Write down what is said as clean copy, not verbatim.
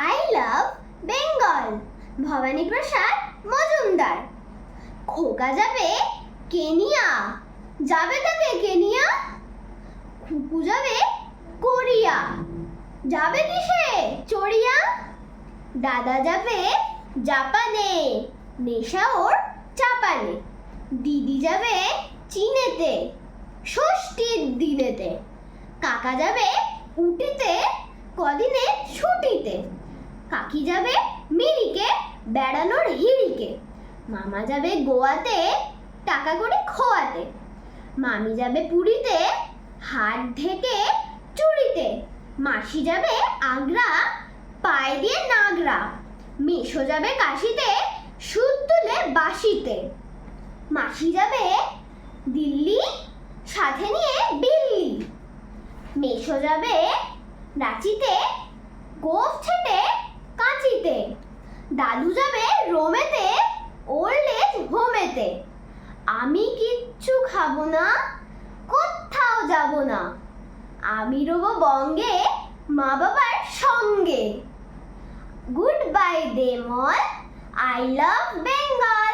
I love Bengal Bhabani প্রসাদ মজুমদার। খোকা যাবে Kenya, যাবে তাকে কেনিয়া। খুকু যাবে কোরিয়া, যাবে কিসে চড়িয়া। দাদা যাবে জাপানে, নেশা ওর চাপানে। দিদি যাবে চীনেতে, ষষ্ঠীর দিনেতে। কাকা যাবে উটিতে, কদিনে ছুটিতে। কাকি যাবে মিরিকে, বেড়ানোর হিড়িকে। মামা যাবে গোয়াতে, টাকা করে খোয়াতে। মামি যাবে পুরীতে, হাত ঢেকে চুড়িতে। মাসি যাবে আগ্রা, পায়ে দিয়ে নাগরা। মেশো যাবে কাশিতে, সুদ তুলে বাসিতে। মাসি যাবে দিল্লি, সাথে নিয়ে বিল্লি। মেশো যাবে রাঁচিতে, গোঁফ ছেটে কাঁচিতে। দাদু যাবে রোমেতে, ওল্ড এজ হোমেতে। আমি কিচ্ছু খাবো না, কোথাও যাব না। আমি রবো বঙ্গে, মা বাবার সঙ্গে। Good bye them all, I love Bengal.